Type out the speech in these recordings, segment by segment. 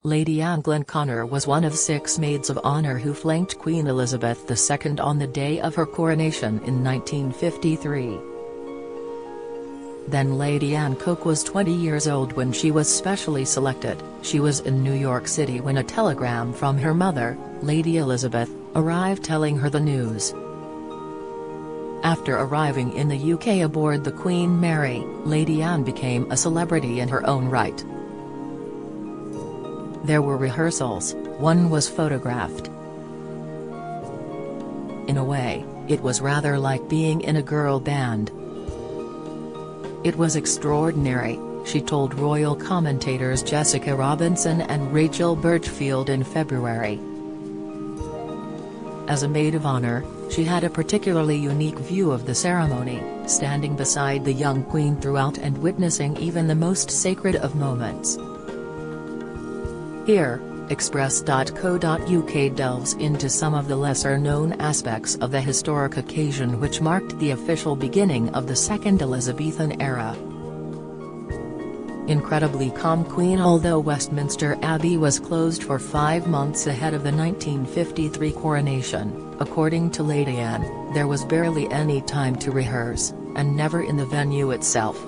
Lady Anne Glenconner was one of 6 maids of honor who flanked Queen Elizabeth II on the day of her coronation in 1953. Then Lady Anne Coke was 20 years old when she was specially selected. She was in New York City when a telegram from her mother, Lady Elizabeth, arrived telling her the news. After arriving in the UK aboard the Queen Mary, Lady Anne became a celebrity in her own right. There were rehearsals, one was photographed. In a way, it was rather like being in a girl band. It was extraordinary, she told royal commentators Jessica Robinson and Rachel Birchfield in February. As a maid of honor, she had a particularly unique view of the ceremony, standing beside the young queen throughout and witnessing even the most sacred of moments. Here, Express.co.uk delves into some of the lesser-known aspects of the historic occasion which marked the official beginning of the Second Elizabethan era. Incredibly calm Queen. Although Westminster Abbey was closed for 5 months ahead of the 1953 coronation, according to Lady Anne, there was barely any time to rehearse, and never in the venue itself.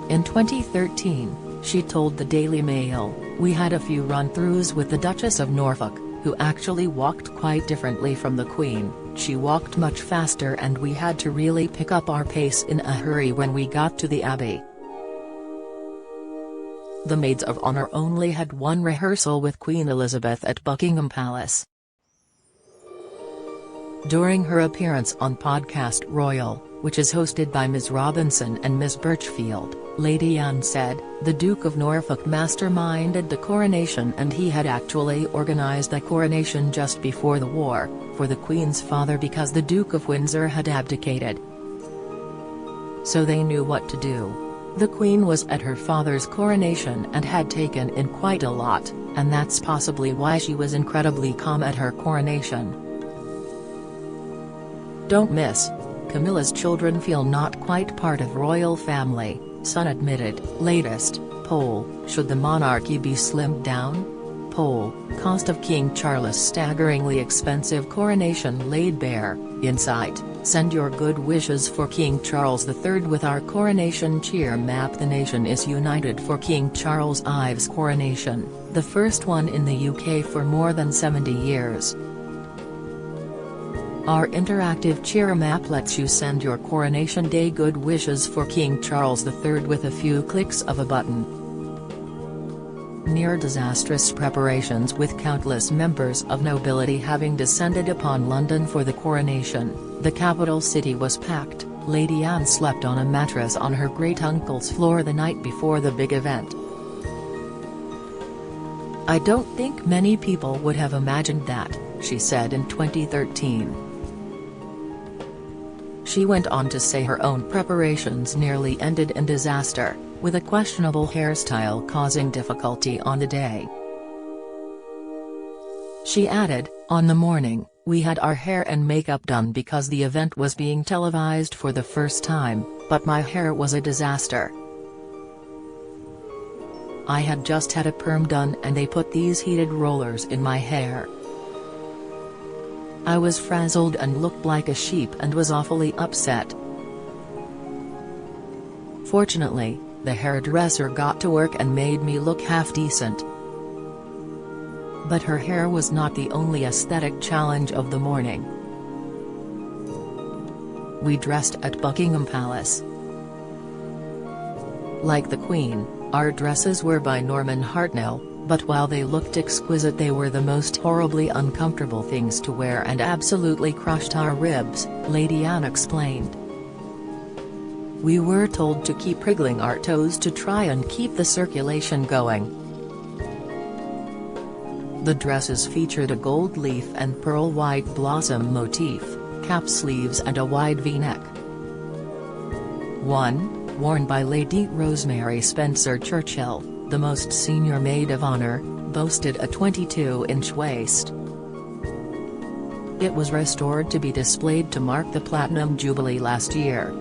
In 2013, she told the Daily Mail, "We had a few run-throughs with the Duchess of Norfolk, who actually walked quite differently from the Queen. She walked much faster and we had to really pick up our pace in a hurry when we got to the Abbey." The Maids of Honor only had one rehearsal with Queen Elizabeth at Buckingham Palace. During her appearance on podcast Royal, which is hosted by Ms. Robinson and Ms. Birchfield, Lady Anne said, "The Duke of Norfolk masterminded the coronation and he had actually organised the coronation just before the war, for the Queen's father because the Duke of Windsor had abdicated. So they knew what to do. The Queen was at her father's coronation and had taken in quite a lot, and that's possibly why she was incredibly calm at her coronation." Don't miss. Camilla's children feel not quite part of royal family, Sun admitted. Latest poll, should the monarchy be slimmed down? Poll, cost of King Charles' staggeringly expensive coronation laid bare. Insight, send your good wishes for King Charles III with our coronation cheer map. The nation is united for King Charles Ives' coronation, the first one in the UK for more than 70 years. Our interactive cheer map lets you send your coronation day good wishes for King Charles III with a few clicks of a button. Near disastrous preparations with countless members of nobility having descended upon London for the coronation, the capital city was packed. Lady Anne slept on a mattress on her great-uncle's floor the night before the big event. "I don't think many people would have imagined that," she said in 2013. She went on to say her own preparations nearly ended in disaster, with a questionable hairstyle causing difficulty on the day. She added, "On the morning, we had our hair and makeup done because the event was being televised for the first time, but my hair was a disaster. I had just had a perm done and they put these heated rollers in my hair. I was frazzled and looked like a sheep and was awfully upset. Fortunately, the hairdresser got to work and made me look half decent." But her hair was not the only aesthetic challenge of the morning. "We dressed at Buckingham Palace. Like the Queen, our dresses were by Norman Hartnell, but while they looked exquisite they were the most horribly uncomfortable things to wear and absolutely crushed our ribs," Lady Anne explained. "We were told to keep wriggling our toes to try and keep the circulation going." The dresses featured a gold leaf and pearl white blossom motif, cap sleeves and a wide V-neck. One, worn by Lady Rosemary Spencer-Churchill, the most senior maid of honor, boasted a 22-inch waist. It was restored to be displayed to mark the Platinum Jubilee last year.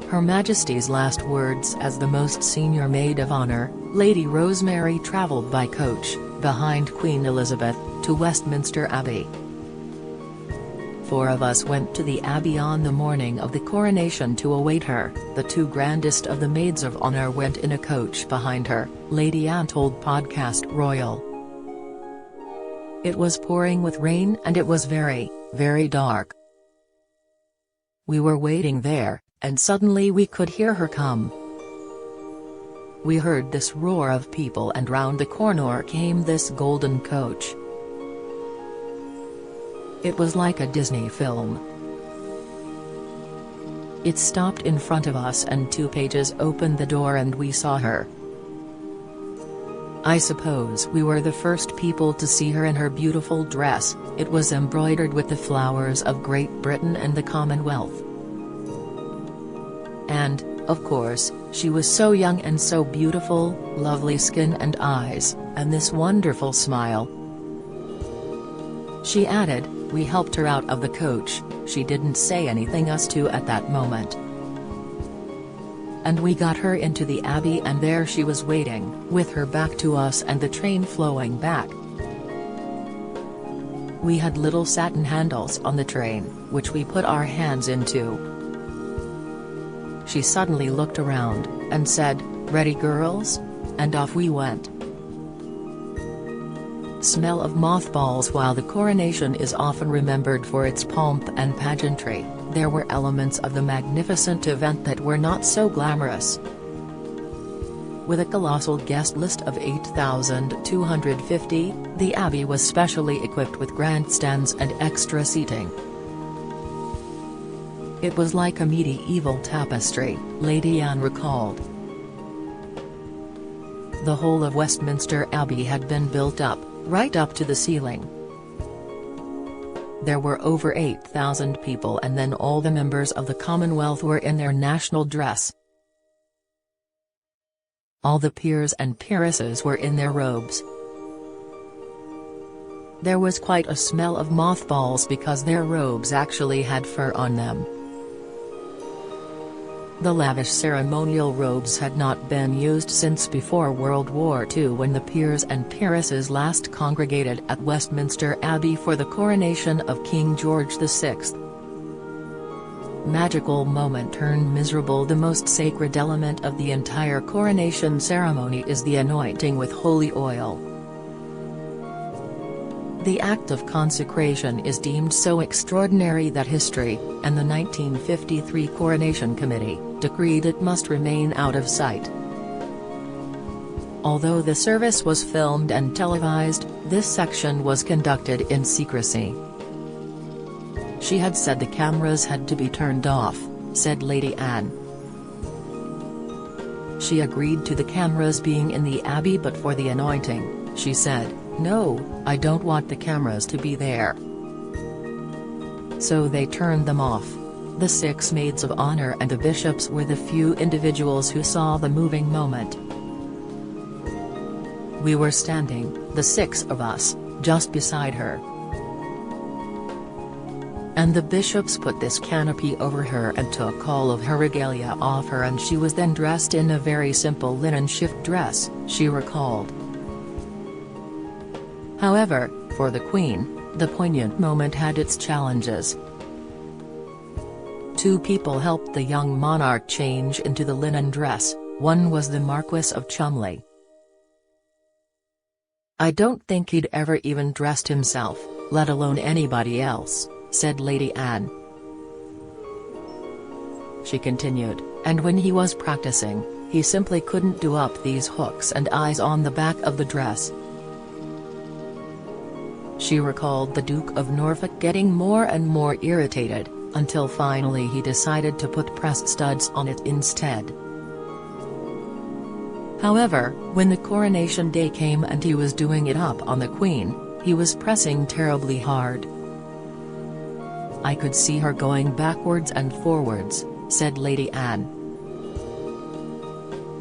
Her Majesty's last words as the most senior maid of honour, Lady Rosemary travelled by coach, behind Queen Elizabeth, to Westminster Abbey. 4 of us went to the Abbey on the morning of the coronation to await her. The 2 grandest of the maids of honour went in a coach behind her, Lady Anne told Podcast Royal. It was pouring with rain and it was very, very dark. We were waiting there, and suddenly we could hear her come. We heard this roar of people and round the corner came this golden coach. It was like a Disney film. It stopped in front of us and 2 pages opened the door and we saw her. I suppose we were the first people to see her in her beautiful dress. It was embroidered with the flowers of Great Britain and the Commonwealth. And, of course, she was so young and so beautiful, lovely skin and eyes, and this wonderful smile. She added, we helped her out of the coach, she didn't say anything us two at that moment. And we got her into the Abbey and there she was waiting, with her back to us and the train flowing back. We had little satin handles on the train, which we put our hands into. She suddenly looked around, and said, "Ready girls?" and off we went. Smell of mothballs. While the coronation is often remembered for its pomp and pageantry, there were elements of the magnificent event that were not so glamorous. With a colossal guest list of 8,250, the Abbey was specially equipped with grandstands and extra seating. It was like a medieval tapestry, Lady Anne recalled. The whole of Westminster Abbey had been built up, right up to the ceiling. There were over 8,000 people and then all the members of the Commonwealth were in their national dress. All the peers and peeresses were in their robes. There was quite a smell of mothballs because their robes actually had fur on them. The lavish ceremonial robes had not been used since before World War II, when the peers and peeresses last congregated at Westminster Abbey for the coronation of King George VI. Magical moment turned miserable. The most sacred element of the entire coronation ceremony is the anointing with holy oil. The act of consecration is deemed so extraordinary that history, and the 1953 Coronation Committee, decreed it must remain out of sight. Although the service was filmed and televised, this section was conducted in secrecy. She had said the cameras had to be turned off, said Lady Anne. She agreed to the cameras being in the Abbey, but for the anointing, she said, "No, I don't want the cameras to be there." So they turned them off. The 6 maids of honor and the bishops were the few individuals who saw the moving moment. We were standing, the 6 of us, just beside her. And the bishops put this canopy over her and took all of her regalia off her, and she was then dressed in a very simple linen shift dress, she recalled. However, for the Queen, the poignant moment had its challenges. 2 people helped the young monarch change into the linen dress. One was the Marquis of Cholmondeley. "I don't think he'd ever even dressed himself, let alone anybody else," said Lady Anne. She continued, "And when he was practicing, he simply couldn't do up these hooks and eyes on the back of the dress." She recalled the Duke of Norfolk getting more and more irritated, until finally he decided to put pressed studs on it instead. However, when the coronation day came and he was doing it up on the Queen, he was pressing terribly hard. "I could see her going backwards and forwards," said Lady Anne.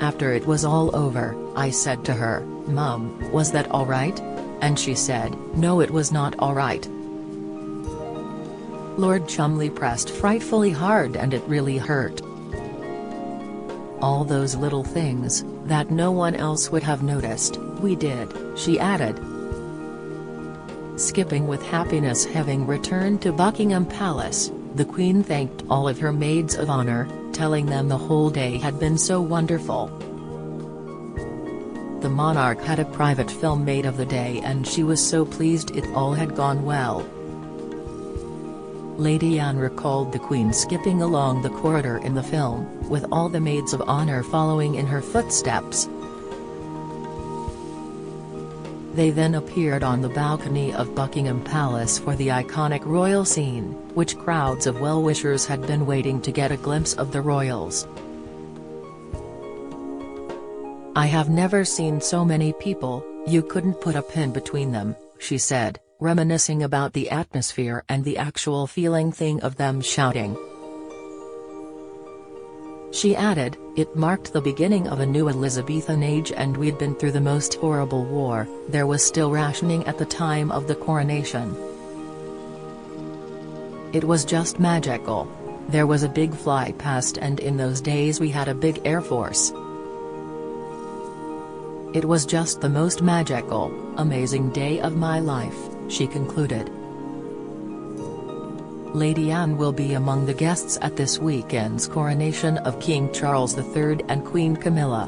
"After it was all over, I said to her, 'Mum, was that all right?' And she said, 'No, it was not all right.' Lord Cholmondeley pressed frightfully hard and it really hurt." All those little things, that no one else would have noticed, we did," she added. Skipping with happiness. Having returned to Buckingham Palace, the Queen thanked all of her maids of honor, telling them the whole day had been so wonderful. The monarch had a private film made of the day and she was so pleased it all had gone well. Lady Anne recalled the Queen skipping along the corridor in the film, with all the maids of honor following in her footsteps. They then appeared on the balcony of Buckingham Palace for the iconic royal scene, which crowds of well-wishers had been waiting to get a glimpse of the royals. "I have never seen so many people, you couldn't put a pin between them," she said, reminiscing about the atmosphere and the actual feeling thing of them shouting. She added, "It marked the beginning of a new Elizabethan age and we'd been through the most horrible war, there was still rationing at the time of the coronation. It was just magical. There was a big fly past and in those days we had a big air force. It was just the most magical, amazing day of my life," she concluded. Lady Anne will be among the guests at this weekend's coronation of King Charles III and Queen Camilla.